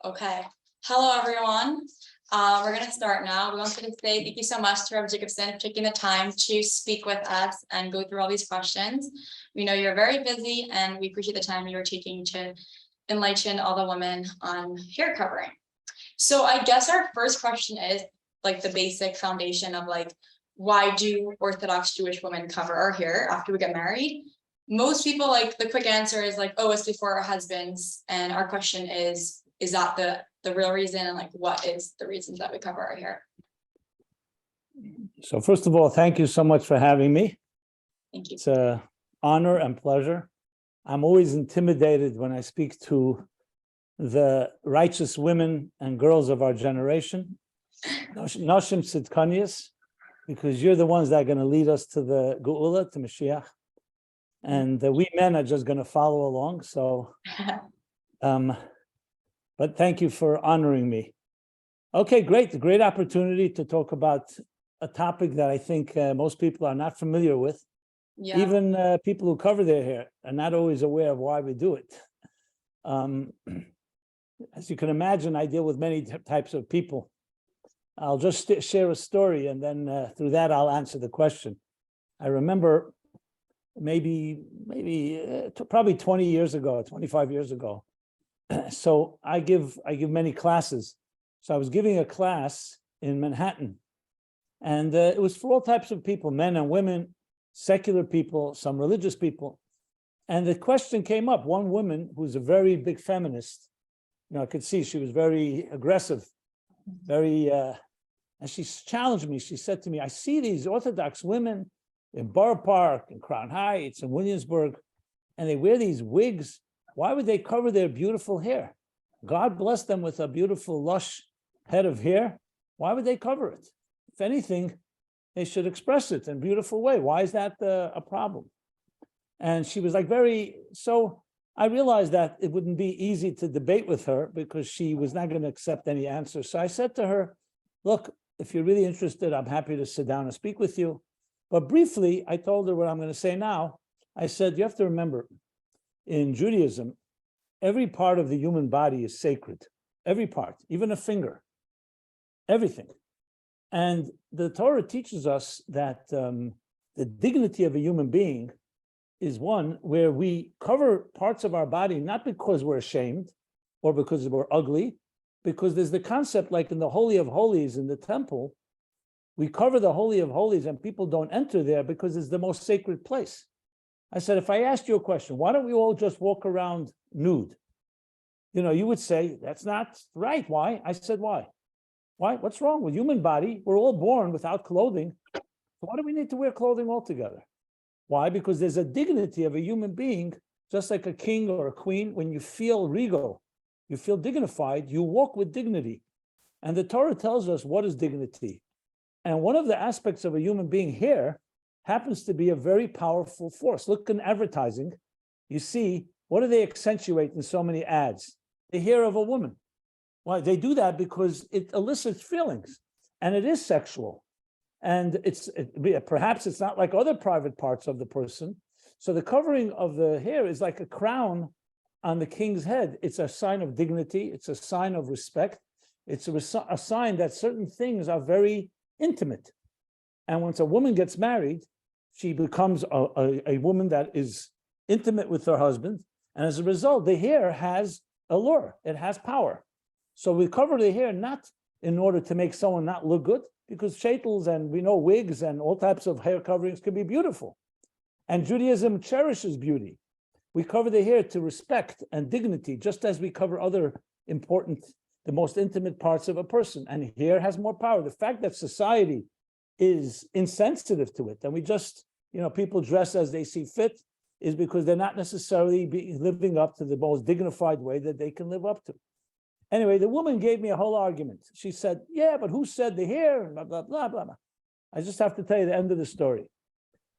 Okay. Hello, everyone. We're going to start now. We wanted to say thank you so much to Rabbi Jacobson for taking the time to speak with us and go through all these questions. We know you're very busy, and we appreciate the time you're taking to enlighten all the women on hair covering. So I guess our first question is like the basic foundation of like, why do Orthodox Jewish women cover our hair after we get married? Most people, like, the quick answer is like, oh, it's before our husbands. And our question is that the real reason? And like, what is the reasons that we cover our hair? So first of all, thank you so much for having me. Thank you. It's an honor and pleasure. I'm always intimidated when I speak to the righteous women and girls of our generation, Noshim Tzidkanias, because you're the ones that are going to lead us to the Geula, to Mashiach. And we men are just going to follow along. So, but thank you for honoring me. Okay, great. Great opportunity to talk about a topic that I think most people are not familiar with. Yeah. Even people who cover their hair are not always aware of why we do it. As you can imagine, I deal with many types of people. I'll just share a story, and then through that, I'll answer the question. I remember probably 20 years ago, 25 years ago. So I give many classes. So I was giving a class in Manhattan, and it was for all types of people, men and women, secular people, some religious people. And the question came up. One woman who's a very big feminist, I could see she was very aggressive, and she challenged me. She said to me, I see these Orthodox women in Borough Park, in Crown Heights, in Williamsburg, and they wear these wigs. Why would they cover their beautiful hair? God bless them with a beautiful, lush head of hair. Why would they cover it? If anything, they should express it in a beautiful way. Why is that a problem? And she was like so I realized that it wouldn't be easy to debate with her because she was not going to accept any answer. So I said to her, look, if you're really interested, I'm happy to sit down and speak with you. But briefly, I told her what I'm going to say now. I said, you have to remember, in Judaism, every part of the human body is sacred. Every part, even a finger, everything. And the Torah teaches us that the dignity of a human being is one where we cover parts of our body, not because we're ashamed or because we're ugly, because there's the concept, like in the Holy of Holies in the temple, we cover the Holy of Holies and people don't enter there because it's the most sacred place. I said, if I asked you a question, why don't we all just walk around nude? You would say, that's not right. Why? I said, why? Why? What's wrong with human body? We're all born without clothing. So why do we need to wear clothing altogether? Why? Because there's a dignity of a human being, just like a king or a queen. When you feel regal, you feel dignified, you walk with dignity. And the Torah tells us what is dignity. And one of the aspects of a human being here happens to be a very powerful force. Look in advertising, you see, what do they accentuate in so many ads? The hair of a woman. Why? They do that because it elicits feelings, and it is sexual. And perhaps it's not like other private parts of the person. So the covering of the hair is like a crown on the king's head. It's a sign of dignity. It's a sign of respect. It's a sign that certain things are very intimate. And once a woman gets married, she becomes a woman that is intimate with her husband. And as a result, the hair has allure. It has power. So we cover the hair not in order to make someone not look good, because shaitels and we know wigs and all types of hair coverings can be beautiful. And Judaism cherishes beauty. We cover the hair to respect and dignity, just as we cover other important, the most intimate parts of a person. And hair has more power. The fact that society is insensitive to it, and we just, people dress as they see fit, is because they're not necessarily living up to the most dignified way that they can live up to. Anyway, the woman gave me a whole argument. She said, yeah, but who said the hair? Blah, blah, blah, blah, blah. I just have to tell you the end of the story.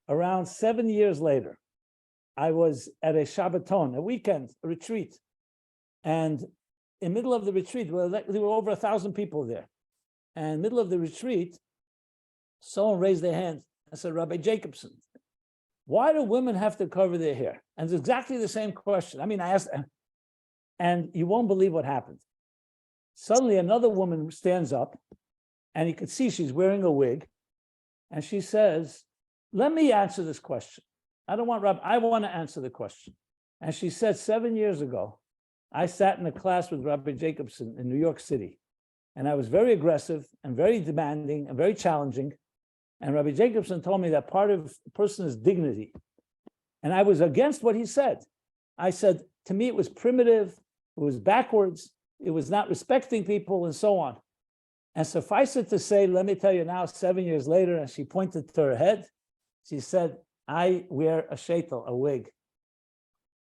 Around 7 years later, I was at a Shabbaton, a weekend, a retreat. And in the middle of the retreat, there were over 1,000 people there. And in the middle of the retreat, someone raised their hand and said, Rabbi Jacobson, why do women have to cover their hair? And it's exactly the same question. I mean, I asked, and you won't believe what happened. Suddenly another woman stands up, and you could see she's wearing a wig, and she says, let me answer this question. I want to answer the question. And she said, 7 years ago, I sat in a class with Rabbi Jacobson in New York City, and I was very aggressive and very demanding and very challenging. And Rabbi Jacobson told me that part of a person is dignity. And I was against what he said. I said, to me, it was primitive, it was backwards, it was not respecting people, and so on. And suffice it to say, let me tell you now, 7 years later, and she pointed to her head, she said, I wear a sheitel, a wig.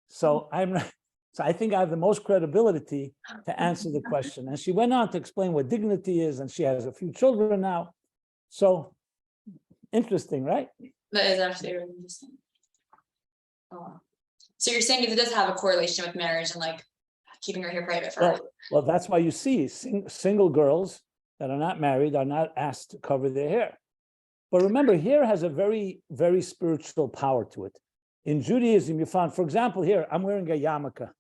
So I think I have the most credibility to answer the question. And she went on to explain what dignity is, and she has a few children now. So interesting, right? That is actually really interesting. Oh, wow. So you're saying it does have a correlation with marriage and like keeping her hair private for her. Well, that's why you see single girls that are not married are not asked to cover their hair. But remember, hair has a very, very spiritual power to it. In Judaism, you found, for example, here, I'm wearing a yarmulke.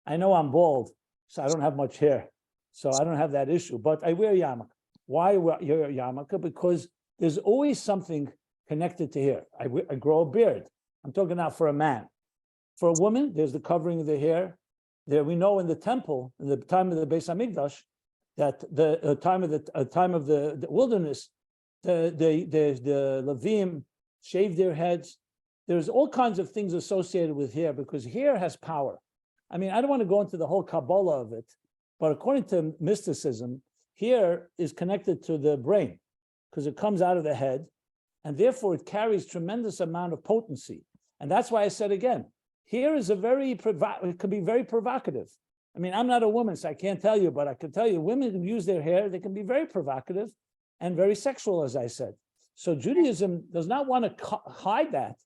I know I'm bald, so I don't have much hair. So I don't have that issue, but I wear a yarmulke. Why wear a yarmulke? Because there's always something connected to hair. I grow a beard. I'm talking now for a man. For a woman, there's the covering of the hair. There, we know in the temple, in the time of the Beis Hamikdash, that the time of the wilderness, the Levim shaved their heads. There's all kinds of things associated with hair because hair has power. I mean, I don't want to go into the whole Kabbalah of it, but according to mysticism, hair is connected to the brain because it comes out of the head, and therefore it carries tremendous amount of potency. And that's why I said again, hair is it can be very provocative. I mean, I'm not a woman, so I can't tell you, but I can tell you women who use their hair, they can be very provocative and very sexual, as I said. So Judaism does not want to hide that.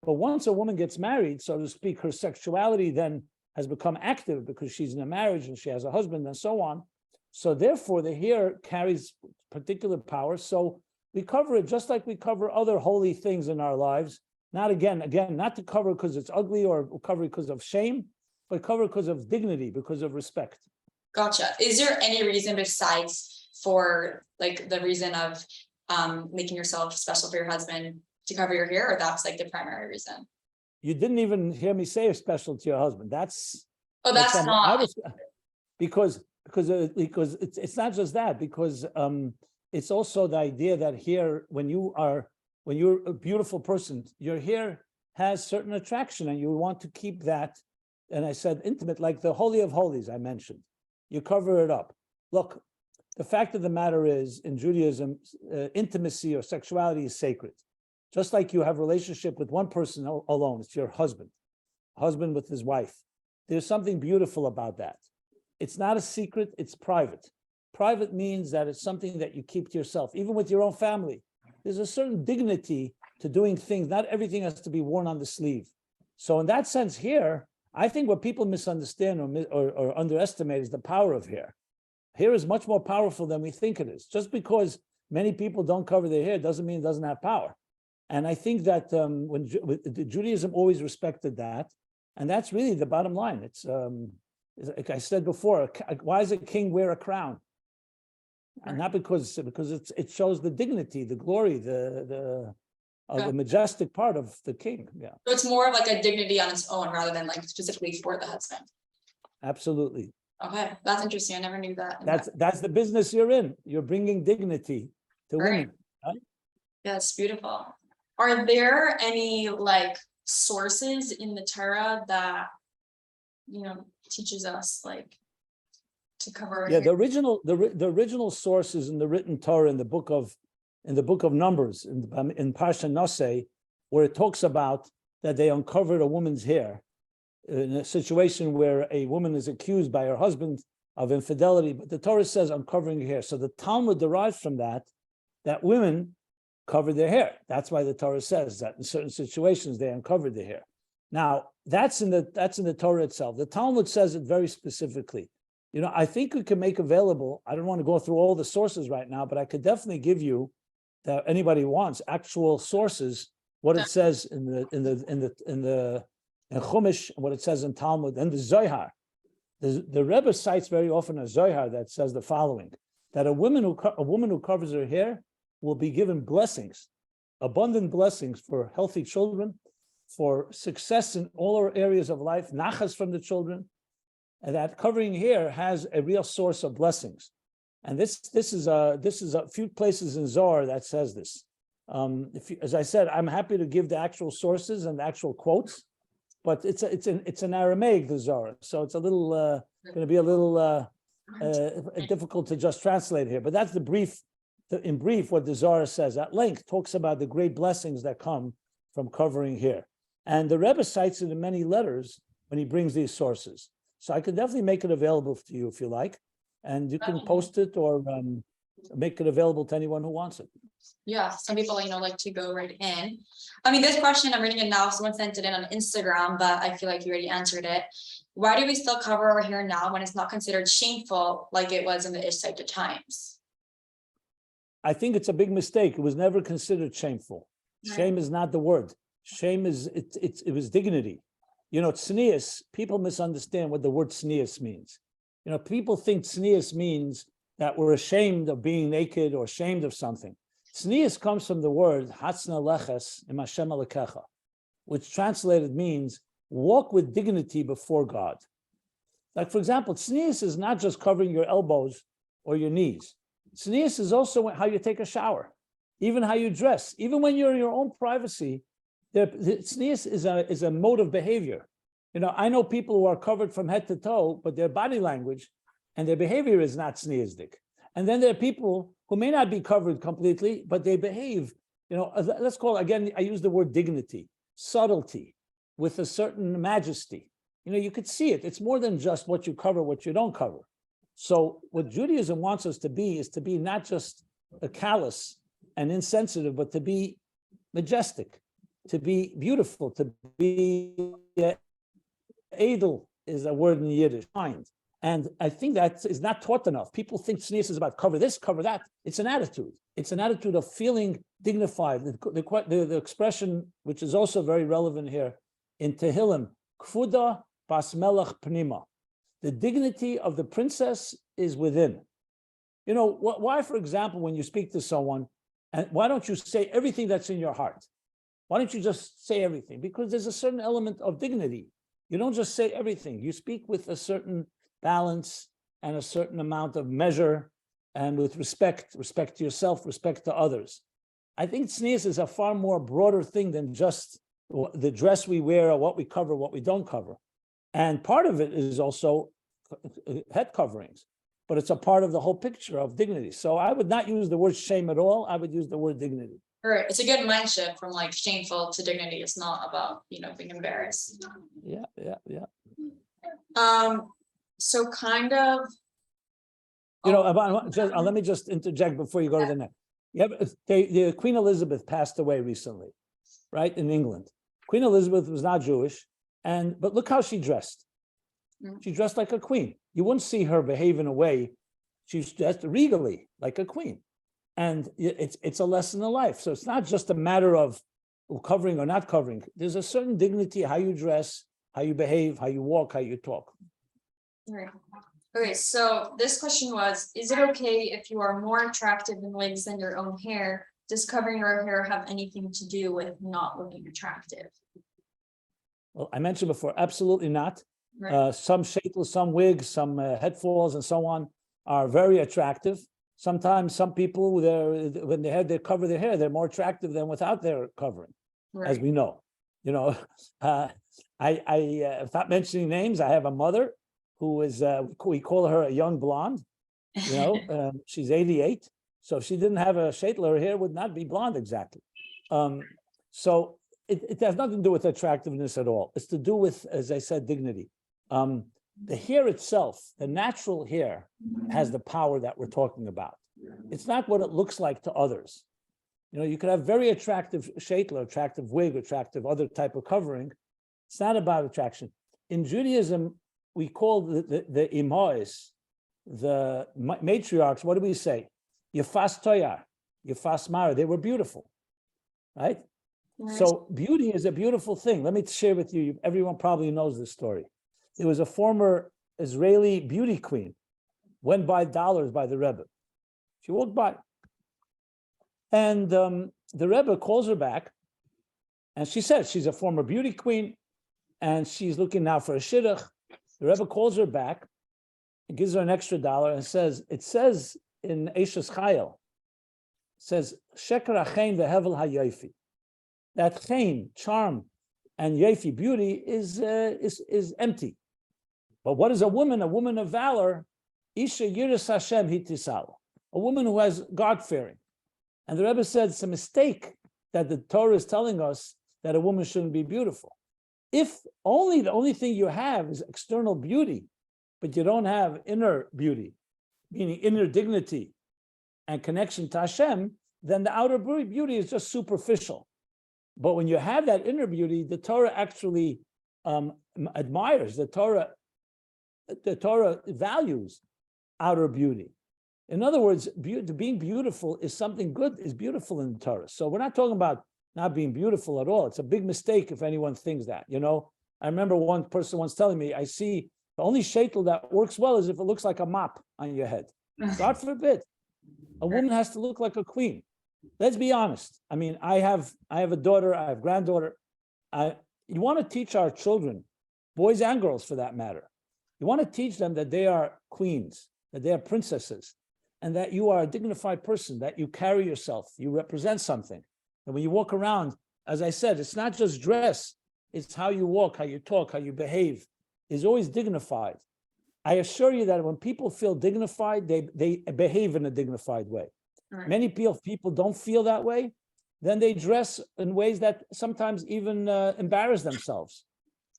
But once a woman gets married, so to speak, her sexuality then has become active because she's in a marriage and she has a husband and so on. So therefore, the hair carries particular power. So we cover it just like we cover other holy things in our lives. Not again, not to cover because it's ugly or cover because of shame, but cover because of dignity, because of respect. Gotcha. Is there any reason besides for like the reason of making yourself special for your husband to cover your hair, or that's like the primary reason? You didn't even hear me say special to your husband. That's not because it's not just that, because it's also the idea that hair, when you're a beautiful person, your hair has certain attraction and you want to keep that. And I said intimate, like the Holy of Holies I mentioned. You cover it up. Look, the fact of the matter is, in Judaism, intimacy or sexuality is sacred. Just like you have a relationship with one person alone, it's your husband with his wife. There's something beautiful about that. It's not a secret, it's private. Private means that it's something that you keep to yourself, even with your own family. There's a certain dignity to doing things. Not everything has to be worn on the sleeve. So in that sense here, I think what people misunderstand or underestimate is the power of hair. Hair is much more powerful than we think it is. Just because many people don't cover their hair doesn't mean it doesn't have power. And I think that when Judaism always respected that, and that's really the bottom line. It's like I said before, why does a king wear a crown? And not because it shows the dignity, the glory, the majestic part of the king. Yeah. So it's more of like a dignity on its own rather than like specifically for the husband. Absolutely. Okay, that's interesting. I never knew that. That's the business you're in. You're bringing dignity to women. Right? Yeah, it's beautiful. Are there any like sources in the Torah that teaches us like to cover? Yeah, the original source is in the written Torah in the book of Numbers in Parsha Nosei, where it talks about that they uncovered a woman's hair in a situation where a woman is accused by her husband of infidelity, but the Torah says uncovering her hair. So the Talmud derives from that women covered their hair. That's why the Torah says that in certain situations they uncovered their hair. Now that's in the Torah itself. The Talmud says it very specifically. I think we can make available. I don't want to go through all the sources right now, but I could definitely give you, that anybody wants, actual sources, what it says in Chumash, what it says in Talmud and the Zohar. The Rebbe cites very often a Zohar that says the following, that a woman who covers her hair will be given blessings, abundant blessings for healthy children, for success in all her areas of life, nachas from the children, and that covering hair has a real source of blessings. And this is a few places in Zohar that says this. As I said, I'm happy to give the actual sources and the actual quotes, but it's an Aramaic, the Zohar, so it's a little going to be a little difficult to just translate here. But that's in brief, what the Zohar says at length, talks about the great blessings that come from covering hair. And the Rebbe cites it in many letters when he brings these sources. So I could definitely make it available to you if you like, and you can post it or make it available to anyone who wants it. Yeah, some people, like to go right in. I mean, this question, I'm reading it now. Someone sent it in on Instagram, but I feel like you already answered it. Why do we still cover our hair now when it's not considered shameful like it was in the Ishtaita times? I think it's a big mistake. It was never considered shameful. Right. Shame is not the word. Shame is, it was dignity. Tznius, people misunderstand what the word tznius means. People think tznius means that we're ashamed of being naked or ashamed of something. Tznius comes from the word hatzna leches im Hashem alekecha, which translated means walk with dignity before God. Like, for example, tznius is not just covering your elbows or your knees. Tznius is also how you take a shower, even how you dress, even when you're in your own privacy. The tznius is a mode of behavior. I know people who are covered from head to toe, but their body language and their behavior is not tzniusdik. And then there are people who may not be covered completely, but they behave, let's call it, again, I use the word dignity, subtlety, with a certain majesty. You could see it. It's more than just what you cover, what you don't cover. So what Judaism wants us to be is to be not just a callous and insensitive, but to be majestic, to be beautiful, to be edel is a word in Yiddish, kind. And I think that is not taught enough. People think tznius is about cover this, cover that. It's an attitude. It's an attitude of feeling dignified. The expression, which is also very relevant here in Tehillim, kfuda bas melech pnima. The dignity of the princess is within. Why, for example, when you speak to someone, and why don't you say everything that's in your heart? Why don't you just say everything? Because there's a certain element of dignity. You don't just say everything. You speak with a certain balance and a certain amount of measure and with respect to yourself, respect to others. I think tznius is a far more broader thing than just the dress we wear or what we cover, what we don't cover. And part of it is also head coverings, but it's a part of the whole picture of dignity. So I would not use the word shame at all. I would use the word dignity. Right. It's a good mind shift from shameful to dignity. It's not about, being embarrassed. Yeah. So kind of. Let me just interject before you go to the next. The Queen Elizabeth passed away recently, right, in England. Queen Elizabeth was not Jewish, but look how she dressed. She dressed like a queen. You wouldn't see her behave in a way. She's dressed regally like a queen. And it's a lesson in life. So it's not just a matter of covering or not covering. There's a certain dignity, how you dress, how you behave, how you walk, how you talk. All right. Okay, so this question was, is it okay if you are more attractive in wigs than your own hair? Does covering your hair have anything to do with not looking attractive? Well, I mentioned before, absolutely not. Right. Some shapeless, some wigs, some headfalls and so on are very attractive. Sometimes some people, when they cover their hair, they're more attractive than without their covering, right. As we know. Without mentioning names, I have a mother who is, we call her a young blonde. She's 88. So if she didn't have a shaitel, her hair would not be blonde exactly. So it has nothing to do with attractiveness at all. It's to do with, as I said, dignity. The hair itself, the natural hair, has the power that we're talking about. It's not what it looks like to others. You could have very attractive shaitel, attractive wig, attractive other type of covering. It's not about attraction. In Judaism, we call the imahis, the matriarchs, what do we say? Yefas toyar, yefas mara, they were beautiful, right? Nice. So beauty is a beautiful thing. Let me share with you, everyone probably knows this story. There was a former Israeli beauty queen, went by dollars by the Rebbe. She walked by. And the Rebbe calls her back, and she says she's a former beauty queen, and she's looking now for a shidduch. The Rebbe calls her back and gives her an extra $1 and says, it says in Eishes Chayil, says, Sheker achein vehevel hayofi. That chein, charm, and yofi, beauty, is empty. But what is a woman? A woman of valor, Isha Yiras Hashem hitisal, a woman who has God-fearing. And the Rebbe said it's a mistake that the Torah is telling us that a woman shouldn't be beautiful. If only the only thing you have is external beauty, but you don't have inner beauty, meaning inner dignity and connection to Hashem, then the outer beauty is just superficial. But when you have that inner beauty, the Torah actually admires, the Torah values outer beauty. In other words, being beautiful is something good, is beautiful in the Torah. So we're not talking about not being beautiful at all. It's a big mistake if anyone thinks that. You know, I remember one person once telling me, I see the only sheitel that works well is if it looks like a mop on your head. God forbid. A woman has to look like a queen. Let's be honest. I mean, I have a daughter, I have a granddaughter. You want to teach our children, boys and girls for that matter, you want to teach them that they are queens, that they are princesses, and that you are a dignified person, that you carry yourself, you represent something. And when you walk around, as I said, it's not just dress, it's how you walk, how you talk, how you behave, is always dignified. I assure you that when people feel dignified, they behave in a dignified way. Right. Many people don't feel that way, then they dress in ways that sometimes even embarrass themselves.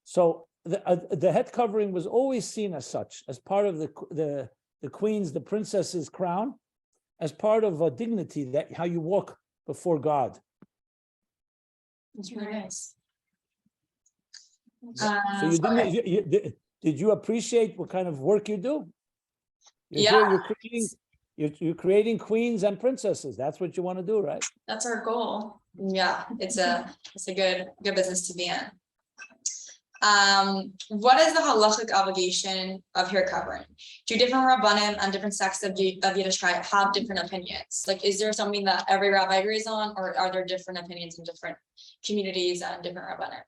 So the head covering was always seen as such, as part of the queen's, the princess's crown, as part of a dignity, that how you walk before God. That's really nice. So you didn't, did you appreciate what kind of work you do? You're creating queens and princesses. That's what you want to do, right? That's our goal. Yeah, it's a good business to be in. What is the halachic obligation of hair covering? Do different rabbanim and different sects of Yiddishkeit have different opinions? Like, is there something that every rabbi agrees on, or are there different opinions in different communities and different rabbanim?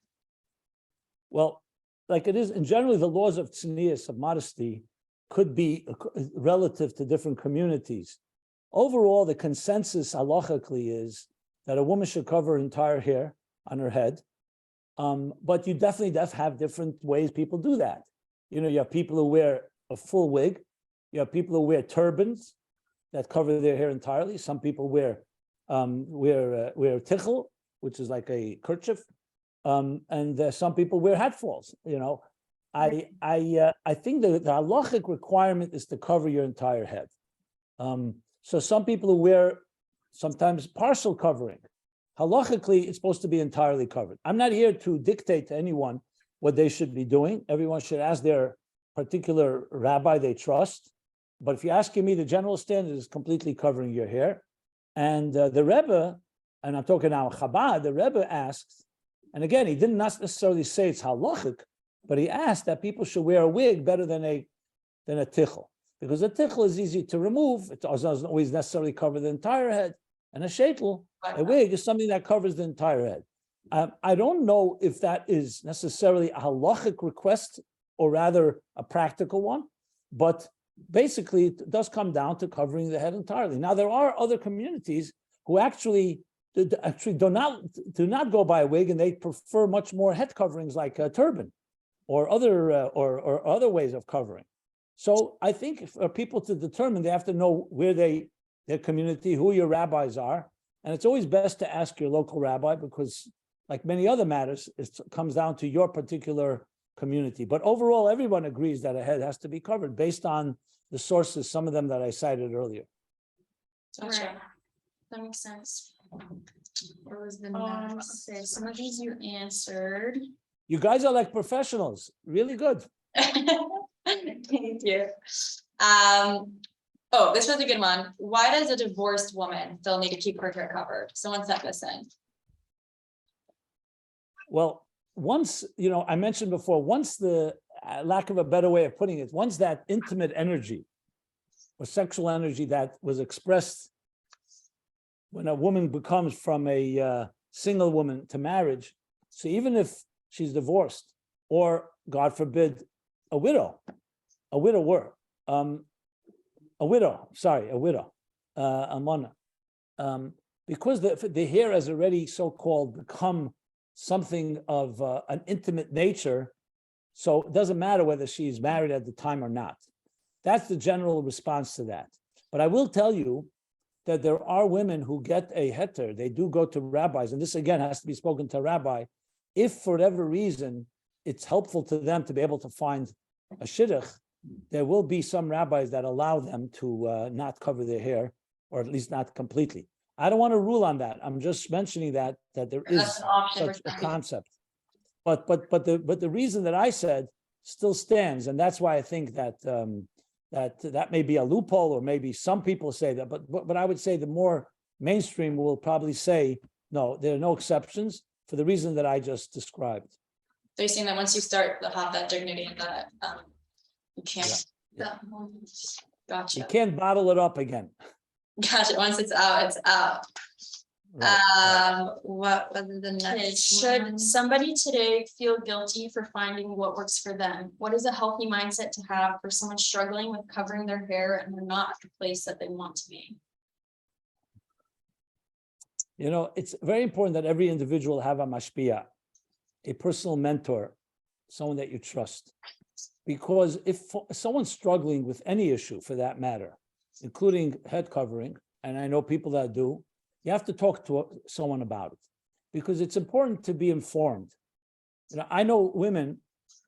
Well, like it is in general, the laws of tznius, of modesty, could be relative to different communities. Overall, the consensus halachically is that a woman should cover her entire hair on her head. But you definitely have different ways people do that. You know, you have people who wear a full wig. You have people who wear turbans that cover their hair entirely. Some people wear tichel, which is like a kerchief, and some people wear hatfalls. You know, I think the halachic requirement is to cover your entire head. So some people who wear sometimes partial covering. Halachically, it's supposed to be entirely covered. I'm not here to dictate to anyone what they should be doing. Everyone should ask their particular rabbi they trust. But if you're asking me, the general standard is completely covering your hair. And the Rebbe, and I'm talking now Chabad, the Rebbe asks, and again, he didn't necessarily say it's halachic, but he asked that people should wear a wig better than a tichel. Because a tichel is easy to remove. It doesn't always necessarily cover the entire head. And a sheitel, a wig, is something that covers the entire head. I don't know if that is necessarily a halachic request or rather a practical one, but basically it does come down to covering the head entirely. Now, there are other communities who actually do not go by a wig, and they prefer much more head coverings like a turban or other ways of covering. So I think for people to determine, they have to know where their community, who your rabbis are. And it's always best to ask your local rabbi, because like many other matters, it comes down to your particular community. But overall, everyone agrees that a head has to be covered based on the sources, some of them that I cited earlier. Right. That makes sense. What was the next? Okay, some of these you answered. You guys are like professionals, really good. Thank you. Oh, this was a good one. Why does a divorced woman still need to keep her hair covered? Someone sent this in. Well, once, I mentioned before, once lack of a better way of putting it, once that intimate energy or sexual energy that was expressed when a woman becomes from a single woman to marriage, so even if she's divorced or, God forbid, a widower, almana, because the hair has already so-called become something of an intimate nature, so it doesn't matter whether she's married at the time or not. That's the general response to that. But I will tell you that there are women who get a heter. They do go to rabbis, and this again has to be spoken to a rabbi. If for whatever reason it's helpful to them to be able to find a shidduch, there will be some rabbis that allow them to not cover their hair, or at least not completely. I don't want to rule on that. I'm just mentioning that there is such a concept. But the reason that I said still stands, and that's why I think that that may be a loophole, or maybe some people say that. But I would say the more mainstream will probably say no. There are no exceptions for the reason that I just described. So you're saying that once you start to have that dignity and that you can't. Yeah. Gotcha. You can't bottle it up again. Gotcha. Once it's out, it's out. Right. What was the next Should one? somebody today feel guilty for finding what works for them? What is a healthy mindset to have for someone struggling with covering their hair and they're not at the place that they want to be? You know, it's very important that every individual have a mashpia, a personal mentor, someone that you trust. Because if someone's struggling with any issue for that matter, including head covering, and I know people that do, you have to talk to someone about it, because it's important to be informed. You know, I know women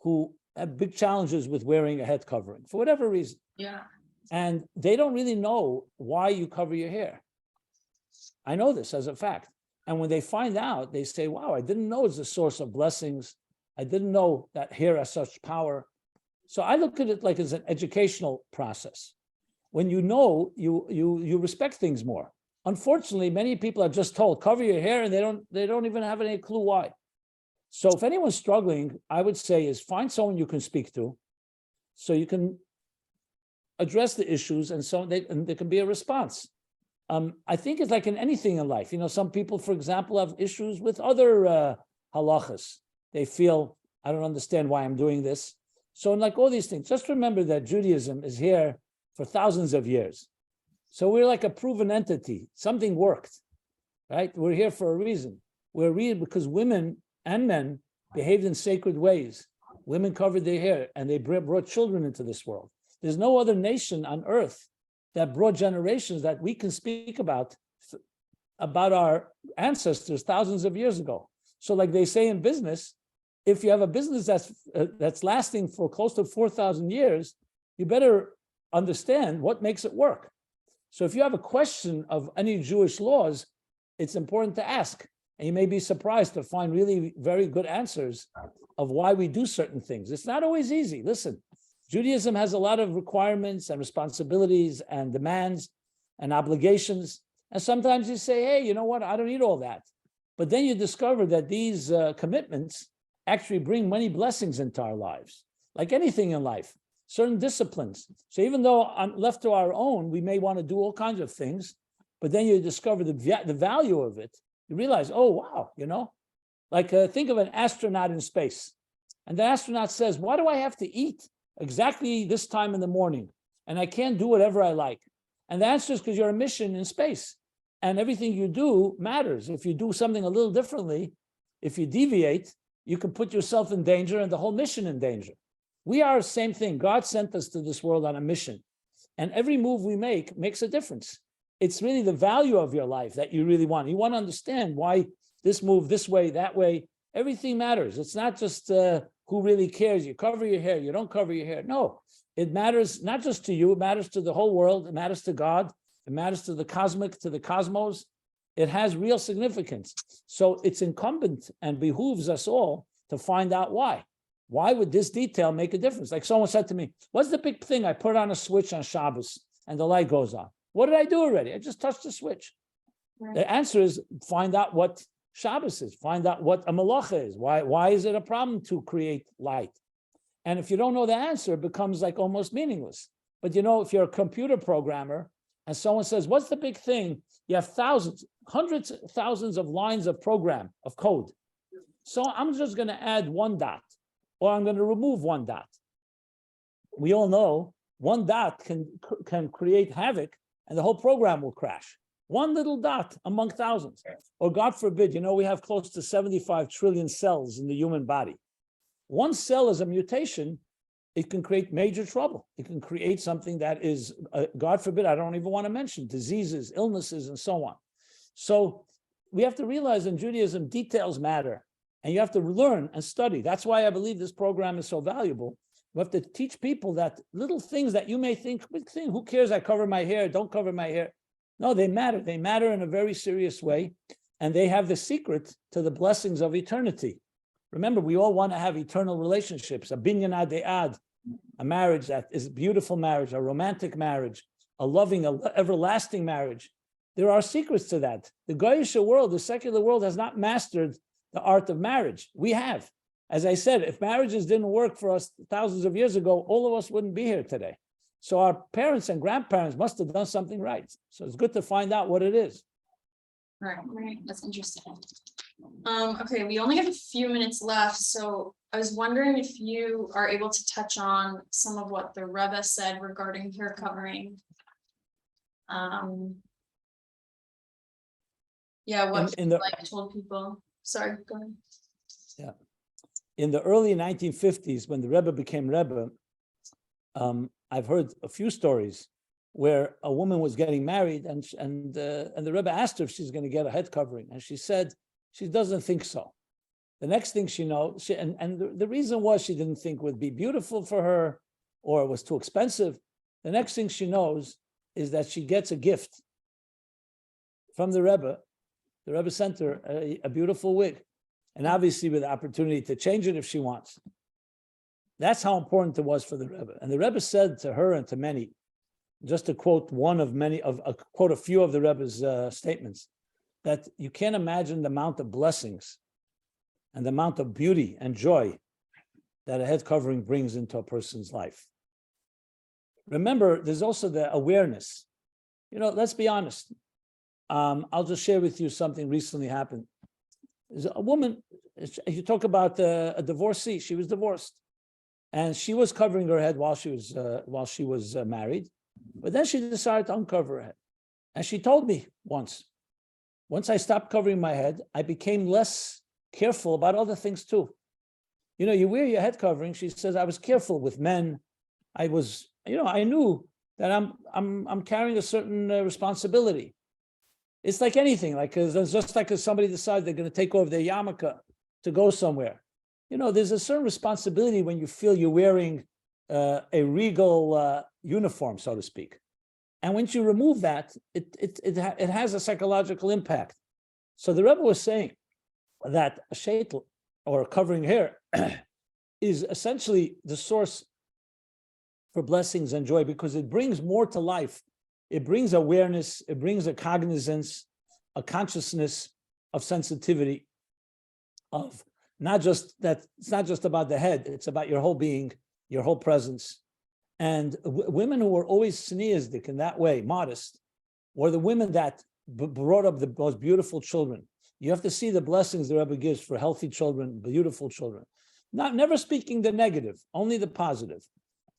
who have big challenges with wearing a head covering for whatever reason. Yeah. And they don't really know why you cover your hair. I know this as a fact. And when they find out, they say, wow, I didn't know it's a source of blessings. I didn't know that hair has such power. So I look at it like it's an educational process. When you know, you respect things more. Unfortunately, many people are just told, cover your hair, and they don't even have any clue why. So if anyone's struggling, I would say is find someone you can speak to so you can address the issues, and so there can be a response. I think it's like in anything in life. You know, some people, for example, have issues with other halachas. They feel, I don't understand why I'm doing this. So like all these things, just remember that Judaism is here for thousands of years. So we're like a proven entity. Something worked, right? We're here for a reason. We're here because women and men behaved in sacred ways. Women covered their hair and they brought children into this world. There's no other nation on earth that brought generations that we can speak about our ancestors thousands of years ago. So like they say in business, if you have a business that's lasting for close to 4,000 years, you better understand what makes it work. So if you have a question of any Jewish laws, it's important to ask. And you may be surprised to find really very good answers of why we do certain things. It's not always easy. Listen, Judaism has a lot of requirements and responsibilities and demands and obligations. And sometimes you say, hey, you know what? I don't need all that. But then you discover that these commitments actually bring many blessings into our lives, like anything in life, certain disciplines. So even though I'm left to our own, we may want to do all kinds of things, but then you discover the value of it. You realize, oh, wow, you know, like think of an astronaut in space. And the astronaut says, why do I have to eat exactly this time in the morning? And I can't do whatever I like. And the answer is because you're a mission in space. And everything you do matters. If you do something a little differently, if you deviate, you can put yourself in danger and the whole mission in danger. We are the same thing. God sent us to this world on a mission. And every move we make makes a difference. It's really the value of your life that you really want. You want to understand why this move this way, that way. Everything matters. It's not just who really cares. You cover your hair, you don't cover your hair. No, it matters not just to you. It matters to the whole world. It matters to God. It matters to the cosmic, to the cosmos. It has real significance. So it's incumbent and behooves us all to find out why. Why would this detail make a difference? Like someone said to me, what's the big thing? I put on a switch on Shabbos and the light goes on. What did I do already? I just touched the switch. Right. The answer is find out what Shabbos is. Find out what a malacha is. Why is it a problem to create light? And if you don't know the answer, it becomes like almost meaningless. But if you're a computer programmer and someone says, what's the big thing? You have thousands, hundreds, thousands of lines of program, of code. So I'm just going to add one dot, or I'm going to remove one dot. We all know one dot can create havoc and the whole program will crash. One little dot among thousands. Or God forbid, we have close to 75 trillion cells in the human body. One cell is a mutation. It can create major trouble. It can create something that is, God forbid, I don't even want to mention, diseases, illnesses, and so on. So we have to realize in Judaism, details matter. And you have to learn and study. That's why I believe this program is so valuable. We have to teach people that little things that you may think, big thing, who cares, I cover my hair, don't cover my hair. No, they matter. They matter in a very serious way. And they have the secret to the blessings of eternity. Remember, we all want to have eternal relationships, a binyan ad de'ad, a marriage that is a beautiful marriage, a romantic marriage, a loving, everlasting marriage. There are secrets to that. The Goyish world, the secular world, has not mastered the art of marriage. We have. As I said, if marriages didn't work for us thousands of years ago, all of us wouldn't be here today. So our parents and grandparents must have done something right. So it's good to find out what it is. Right, that's interesting. Okay, we only have a few minutes left, so I was wondering if you are able to touch on some of what the Rebbe said regarding hair covering. Yeah, what he told people. Sorry, go ahead. Yeah. In the early 1950s, when the Rebbe became Rebbe, I've heard a few stories where a woman was getting married and the Rebbe asked her if she's going to get a head covering. And she said she doesn't think so. The next thing she knows, the reason was she didn't think it would be beautiful for her or it was too expensive. The next thing she knows is that she gets a gift from the Rebbe. The Rebbe sent her a beautiful wig, and obviously with the opportunity to change it if she wants. That's how important it was for the Rebbe. And the Rebbe said to her and to many, just to quote quote a few of the Rebbe's statements, that you can't imagine the amount of blessings and the amount of beauty and joy that a head covering brings into a person's life. Remember, there's also the awareness. Let's be honest. I'll just share with you something recently happened. There's a woman, you talk about a divorcee, she was divorced. And she was covering her head while she was married. But then she decided to uncover her head. And she told me once I stopped covering my head, I became less careful about other things too. You wear your head covering. She says, I was careful with men. I was, I knew that I'm carrying a certain responsibility. It's like anything, it's just like if somebody decides they're going to take over their yarmulke to go somewhere. There's a certain responsibility when you feel you're wearing a regal uniform, so to speak. And once you remove that, it has a psychological impact. So the Rebbe was saying that a sheitel, or covering hair, is essentially the source for blessings and joy because it brings more to life. It brings awareness, it brings a cognizance, a consciousness of sensitivity, of not just that, it's not just about the head, it's about your whole being, your whole presence. And women who were always sneezdik in that way, modest, were the women that brought up the most beautiful children. You have to see the blessings the Rebbe gives for healthy children, beautiful children. Never speaking the negative, only the positive,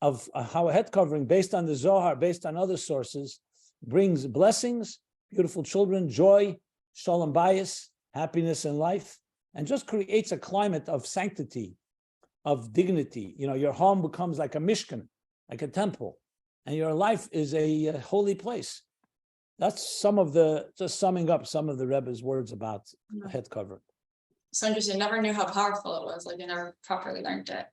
of how a head covering based on the Zohar, based on other sources, brings blessings, beautiful children, joy, shalom bayis, happiness in life, and just creates a climate of sanctity, of dignity. Your home becomes like a mishkan, like a temple, and your life is a holy place. That's just summing up some of the Rebbe's words about head covering. So interesting. Never knew how powerful it was. I never properly learned it.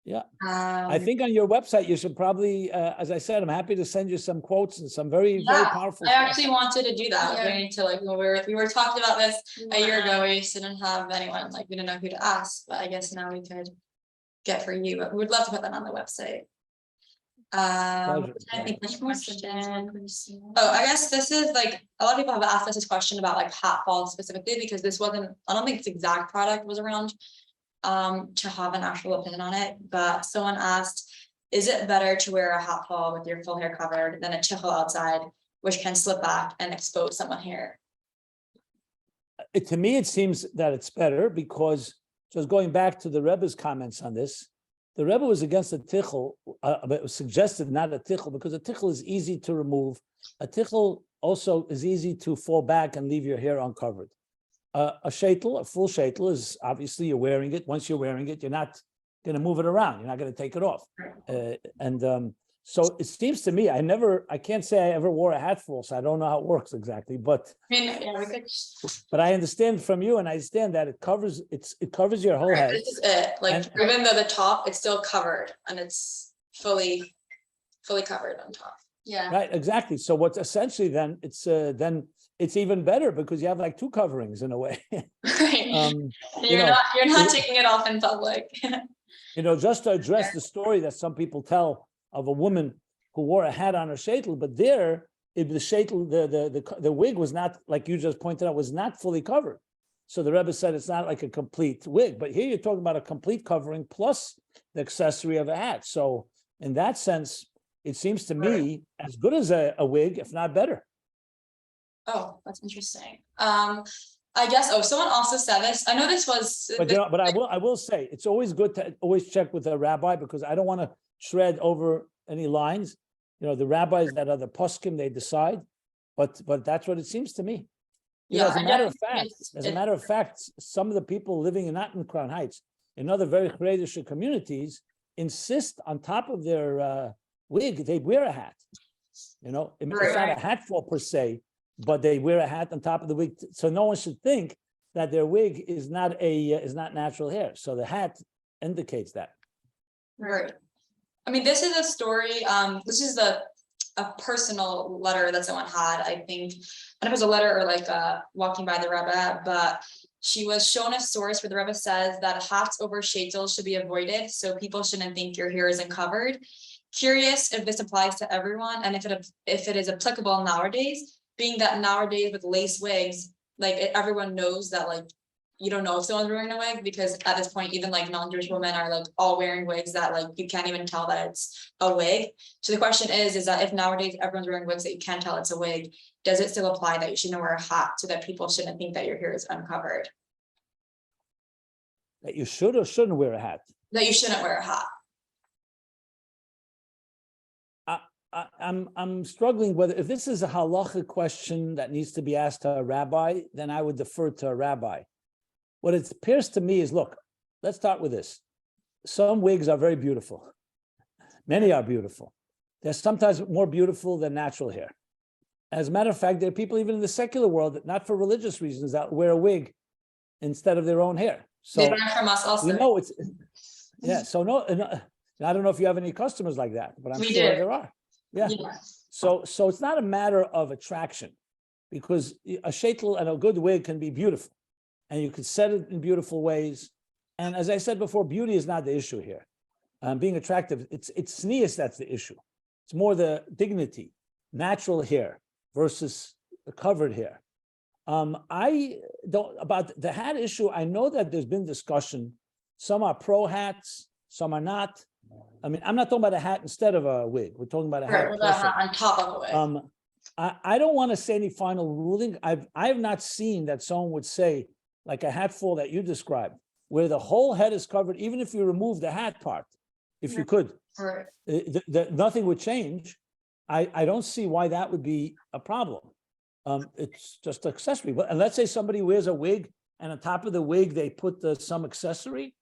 Yeah. I think on your website, you should probably, as I said, I'm happy to send you some quotes and some very powerful I stuff. actually wanted to do that. When we were talking about this a year ago, we just didn't have anyone, we didn't know who to ask, but I guess now we could get for you, but we'd love to put that on the website. I think this question. Oh, I guess this is a lot of people have asked us this question about hot falls specifically, because this wasn't, I don't think this exact product was around to have an actual opinion on it, but someone asked, is it better to wear a hat fall with your full hair covered than a tichel outside, which can slip back and expose someone's hair? To me, it seems that it's better because, just going back to the Rebbe's comments on this, the Rebbe was against a tichel, but it was suggested not a tichel because a tichel is easy to remove. A tichel also is easy to fall back and leave your hair uncovered. A sheitel, a full sheitel, is obviously you're wearing it. Once you're wearing it, you're not going to move it around. You're not going to take it off. So it seems to me, I can't say I ever wore a hat full, so I don't know how it works exactly. But I mean, yeah, we could. but I understand from you, and I understand that it covers your whole head. This is it. Like And- even though the top, it's still covered and it's fully covered on top. Yeah. Right, exactly. So what's essentially then it's even better because you have like two coverings in a way. Right. You You're know, not taking it off in public. Just to address the story that some people tell of a woman who wore a hat on her sheitel, but there, the sheitel, the wig was not, like you just pointed out, was not fully covered. So the Rebbe said it's not like a complete wig, but here you're talking about a complete covering plus the accessory of a hat. So in that sense, it seems to me as good as a wig, if not better. Oh, that's interesting. I guess, someone also said this. I know this was. But I will say it's always good to always check with a rabbi because I don't want to tread over any lines. The rabbis that are the poskim, they decide, but that's what it seems to me. As a matter of fact, some of the people living not in Crown Heights, in other very Charedesh communities, insist on top of their wig, they wear a hat. It's not a hat fall per se, but they wear a hat on top of the wig, so no one should think that their wig is not natural hair. So the hat indicates that. Right. I mean, this is a story. This is a personal letter that someone had. I think, and it was a letter or like walking by the Rebbe, but she was shown a source where the Rebbe says that hats over sheitels should be avoided, so people shouldn't think your hair isn't covered. Curious if this applies to everyone and if it is applicable nowadays, being that nowadays with lace wigs, like everyone knows that like you don't know if someone's wearing a wig because at this point even like non-Jewish women are like all wearing wigs that like you can't even tell that it's a wig. So the question is that if nowadays everyone's wearing wigs that you can't tell it's a wig, does it still apply that you shouldn't wear a hat so that people shouldn't think that your hair is uncovered? That you should or shouldn't wear a hat? That you shouldn't wear a hat. I'm struggling whether if this is a halachic question that needs to be asked to a rabbi, then I would defer to a rabbi. What it appears to me is, look, let's start with this. Some wigs are very beautiful. Many are beautiful. They're sometimes more beautiful than natural hair. As a matter of fact, there are people even in the secular world, not for religious reasons, that wear a wig instead of their own hair. So they learn from us also. it's So no, I don't know if you have any customers like that, but I'm sure there are. Yeah. So it's not a matter of attraction, because a sheitel and a good wig can be beautiful, and you can set it in beautiful ways. And as I said before, beauty is not the issue here. Being attractive, it's sneeze that's the issue. It's more the dignity, natural hair versus the covered hair. I don't about the hat issue. I know that there's been discussion. Some are pro hats, some are not. I mean, I'm not talking about a hat instead of a wig. We're talking about a hat on top of a wig. I don't want to say any final ruling. I have not seen that someone would say like a hat fall that you described, where the whole head is covered, even if you remove the hat part, if you could, nothing would change. I don't see why that would be a problem. It's just accessory. But and let's say somebody wears a wig and on top of the wig they put some accessory,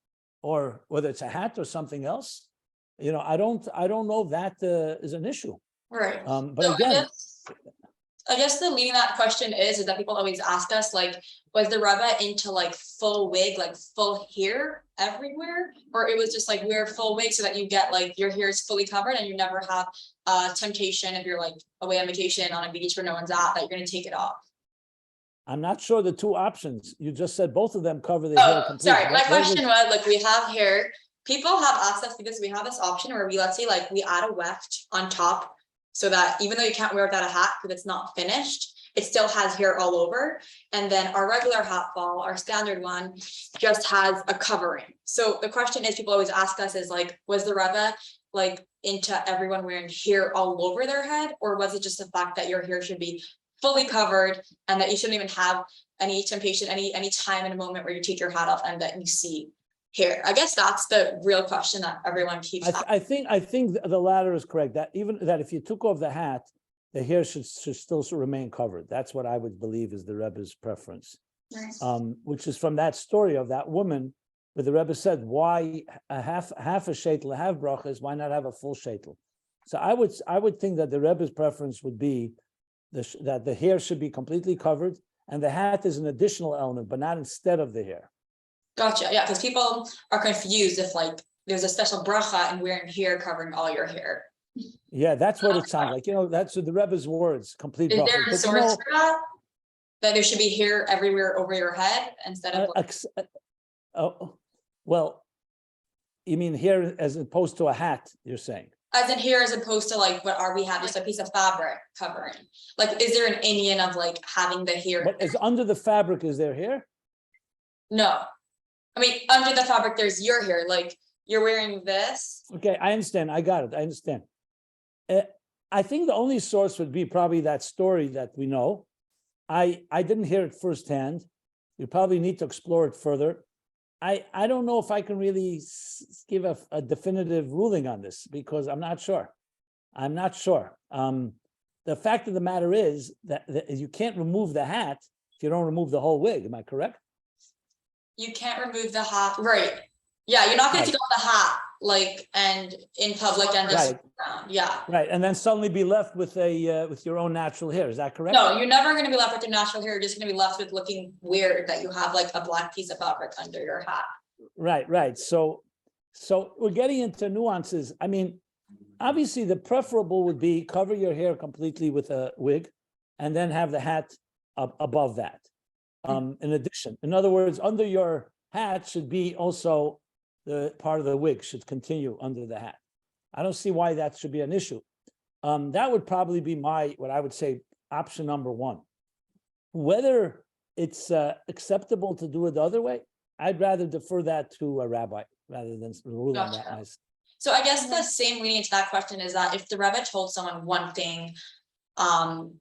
or whether it's a hat or something else. I don't know if that is an issue. Right. But so again, I guess the leading that question is that people always ask us, like, was the Rebbe into like full wig, like full hair everywhere? Or it was just like wear full wig so that you get like your hair is fully covered and you never have temptation if you're like away on vacation on a beach where no one's at that you're going to take it off? I'm not sure the two options. You just said both of them cover the hair completely. Sorry, my question was like, we have hair. People have asked us because we have this option where we, let's say like we add a weft on top so that even though you can't wear it without a hat because it's not finished, it still has hair all over. And then our regular hat fall, our standard one, just has a covering. So the question is, people always ask us is like, was the Rebbe like into everyone wearing hair all over their head? Or was it just the fact that your hair should be fully covered and that you shouldn't even have any temptation, any time in a moment where you take your hat off and that you see hair? I guess that's the real question that everyone keeps asking. I think the latter is correct. That even that if you took off the hat, the hair should still remain covered. That's what I would believe is the Rebbe's preference. Nice. Which is from that story of that woman, where the Rebbe said, "Why a half a sheitel, have brachas? Why not have a full sheitel?" So I would think that the Rebbe's preference would be that the hair should be completely covered, and the hat is an additional element, but not instead of the hair. Gotcha. Yeah, because people are confused if like there's a special bracha and wearing hair covering all your hair. Yeah, that's what it sounds like. That's what the Rebbe's words, complete Is bracha. there a But, source for that? That there should be hair everywhere over your head instead of like, oh, well, you mean hair as opposed to a hat, you're saying? as in hair as opposed to like what are we have just a piece of fabric covering? Like, is there an Indian of like having the hair? But is under the fabric, is there hair? No. I mean, under the fabric, there's your hair. Like you're wearing this. Okay, I understand. I got it. I understand. I think the only source would be probably that story that we know. I didn't hear it firsthand. You probably need to explore it further. I don't know if I can really give a definitive ruling on this because I'm not sure. I'm not sure. The fact of the matter is that you can't remove the hat if you don't remove the whole wig. Am I correct? You can't remove the hat, right? Yeah, you're not going to take off the hat like and in public and just around. Yeah. Right, and then suddenly be left with with your own natural hair. Is that correct? No, you're never going to be left with your natural hair. You're just going to be left with looking weird that you have like a black piece of fabric under your hat. Right. So we're getting into nuances. I mean, obviously the preferable would be cover your hair completely with a wig and then have the hat above that. In addition, in other words, under your hat should be also the part of the wig should continue under the hat. I don't see why that should be an issue. That would probably be what I would say option number one. Whether it's acceptable to do it the other way, I'd rather defer that to a rabbi rather than rule on that myself. So I guess the same leading to that question is that if the Rebbe told someone one thing, in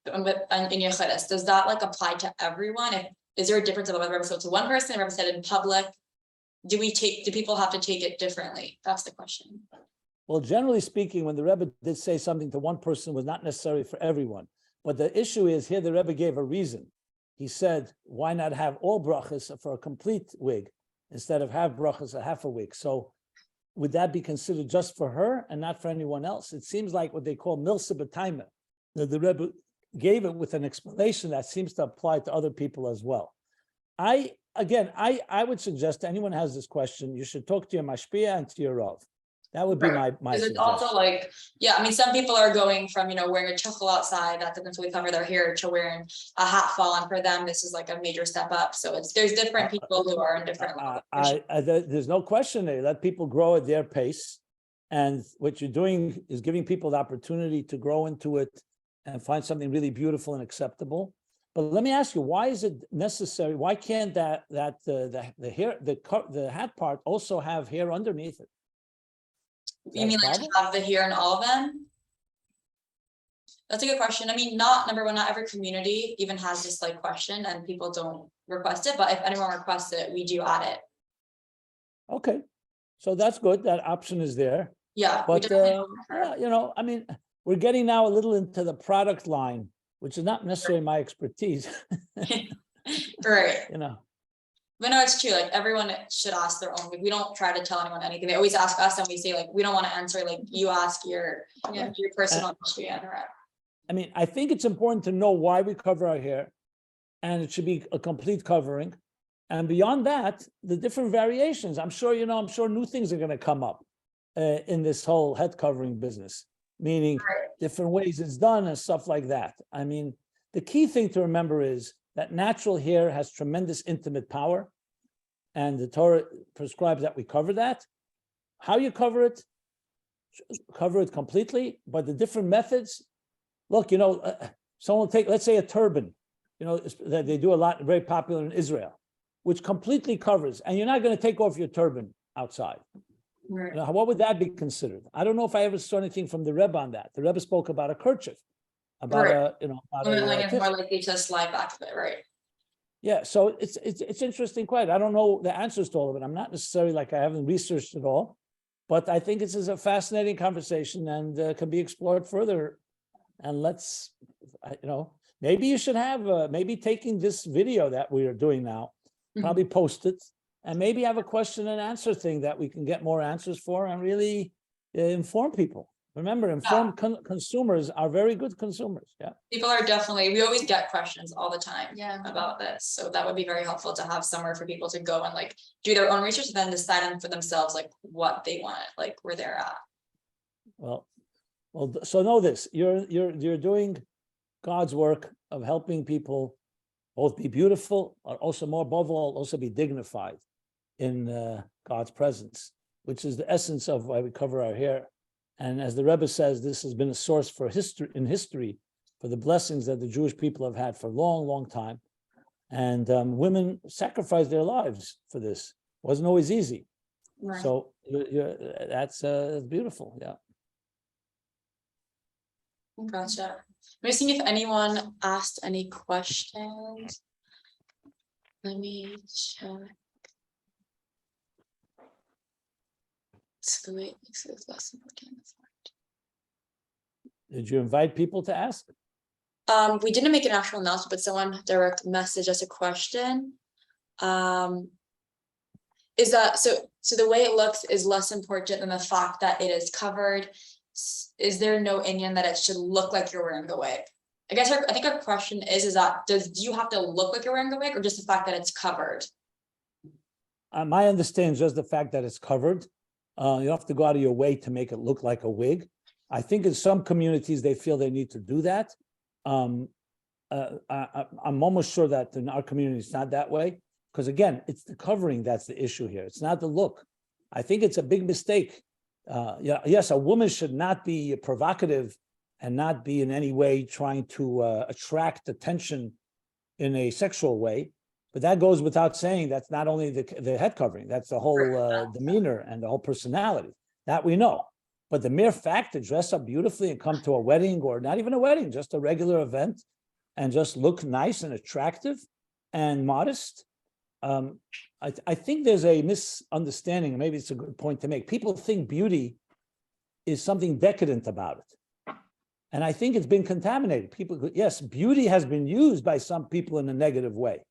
your chiddush, does that like apply to everyone? Is there a difference of whether the Rebbe said to one person, the Rebbe said in public? Do people have to take it differently? That's the question. Well, generally speaking, when the Rebbe did say something to one person, it was not necessary for everyone. But the issue is here, the Rebbe gave a reason. He said, why not have all brachas for a complete wig instead of have brachas a half a wig? So would that be considered just for her and not for anyone else? It seems like what they call milsa b'taima. The Rebbe gave it with an explanation that seems to apply to other people as well. I would suggest to anyone who has this question, you should talk to your mashpia and to your rav. That would be my Because it's suggestion. also like, yeah, I mean, some people are going from, wearing a chuchel outside that doesn't fully cover their hair to wearing a hat fall. And for them, this is like a major step up. So there's different people who are in different levels. There's no question there. Let people grow at their pace. And what you're doing is giving people the opportunity to grow into it and find something really beautiful and acceptable. But let me ask you, why is it necessary? Why can't the hair, the hat part also have hair underneath it? You mean like to have the hair in all of them? That's a good question. I mean, number one, not every community even has this like question and people don't request it, but if anyone requests it, we do add it. Okay, so that's good. That option is there. Yeah. But I mean, we're getting now a little into the product line, which is not necessarily my expertise. Right. But no, it's true. Like everyone should ask their own. We don't try to tell anyone anything. They always ask us, and we say like we don't want to answer. Like you ask your personal history and right. I mean, I think it's important to know why we cover our hair, and it should be a complete covering. And beyond that, the different variations. I'm sure new things are going to come up in this whole head covering business. Meaning different ways it's done and stuff like that. I mean, the key thing to remember is that natural hair has tremendous intimate power, and the Torah prescribes that we cover that. How you cover it completely, but the different methods. Look, Someone will take, let's say, a turban, that they do a lot, very popular in Israel, which completely covers, and you're not going to take off your turban outside. Right. What would that be considered? I don't know if I ever saw anything from the Rebbe on that. The Rebbe spoke about a kerchief, about Right. about Women a like it's more tiff. likely to slide back a bit, right? Yeah, so it's interesting. Quite, I don't know the answers to all of it. I'm not necessarily I haven't researched it all, but I think this is a fascinating conversation and can be explored further. And let's, maybe you should have maybe taking this video that we are doing now, probably post it, and maybe have a question and answer thing that we can get more answers for and really inform people. Remember, informed consumers are very good consumers. Yeah. People are definitely, we always get questions all the time Yeah. about this. So that would be very helpful to have somewhere for people to go and do their own research and then decide for themselves what they want, where they're at. Well, so know this, you're doing God's work of helping people both be beautiful, but also more above all, also be dignified in God's presence, which is the essence of why we cover our hair. And as the Rebbe says, this has been a source for history for the blessings that the Jewish people have had for a long, long time. And women sacrificed their lives for this. It wasn't always easy. Right. So that's beautiful. Yeah. Gotcha. Let me see if anyone asked any questions. Let me check. So the way it makes it less important. Did you invite people to ask? We didn't make an actual announcement, but someone direct messaged us a question. Is that so the way it looks is less important than the fact that it is covered? Is there no inyan that it should look like you're wearing a wig? I guess I think our question is that do you have to look like you're wearing a wig or just the fact that it's covered? My understanding is just the fact that it's covered. You don't have to go out of your way to make it look like a wig. I think in some communities, they feel they need to do that. I'm almost sure that in our community, it's not that way. Because again, it's the covering that's the issue here. It's not the look. I think it's a big mistake. Yes, a woman should not be provocative and not be in any way trying to attract attention in a sexual way. But that goes without saying. That's not only the head covering, that's the whole demeanor and the whole personality. That we know. But the mere fact to dress up beautifully and come to a wedding, or not even a wedding, just a regular event, and just look nice and attractive and modest, I think there's a misunderstanding, and maybe it's a good point to make. People think beauty is something decadent about it. And I think it's been contaminated. Yes, beauty has been used by some people in a negative way.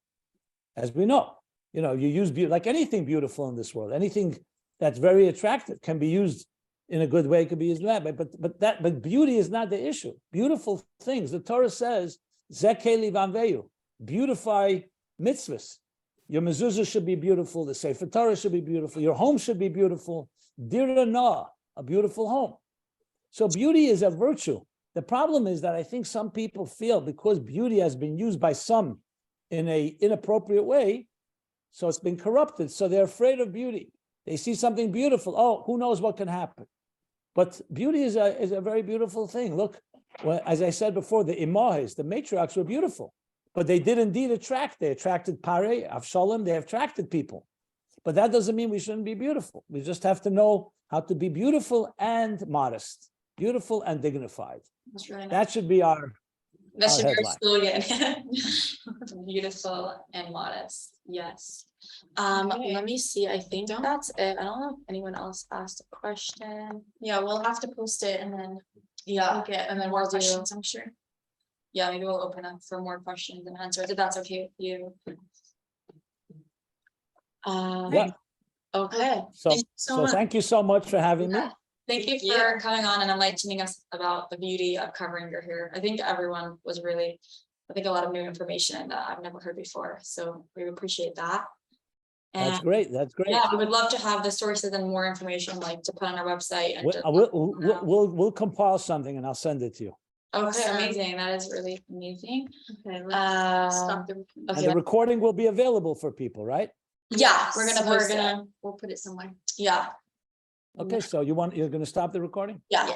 As we know, you use beauty, like anything beautiful in this world, anything that's very attractive can be used in a good way, can be used bad. But beauty is not the issue. Beautiful things. The Torah says, Zekeli vanveyu, beautify mitzvahs. Your mezuzah should be beautiful. The Sefer Torah should be beautiful. Your home should be beautiful. Dira na, a beautiful home. So beauty is a virtue. The problem is that I think some people feel because beauty has been used by some in an inappropriate way, so it's been corrupted. So they're afraid of beauty. They see something beautiful. Oh, who knows what can happen? But beauty is a very beautiful thing. Look, as I said before, the imahes, the matriarchs were beautiful, but they did indeed attract. They attracted Pareh, Avshalom. They attracted people. But that doesn't mean we shouldn't be beautiful. We just have to know how to be beautiful and modest, beautiful and dignified. That's really nice. That should be our That should be headline. our slogan. Beautiful and modest. Yes. Let me see. I think that's it. I don't know if anyone else asked a question. Yeah, we'll have to post it and then Yeah. get And then more we'll do, questions, I'm sure. yeah, maybe we'll open up for more questions and answers if that's okay with you. Yeah. Okay. So thank you so much for having me. Thank you for coming on and enlightening us about the beauty of covering your hair. I think everyone was really, I think a lot of new information that I've never heard before. So we appreciate that. That's great. That's great. Yeah, we would love to have the sources and more information to put on our website. And We'll compile something and I'll send it to you. Okay, amazing. That is really amazing. Okay, let's stop the. And the recording will be available for people, right? Yeah, we're gonna We'll put it somewhere. yeah. Okay, so you're going to stop the recording? Yeah.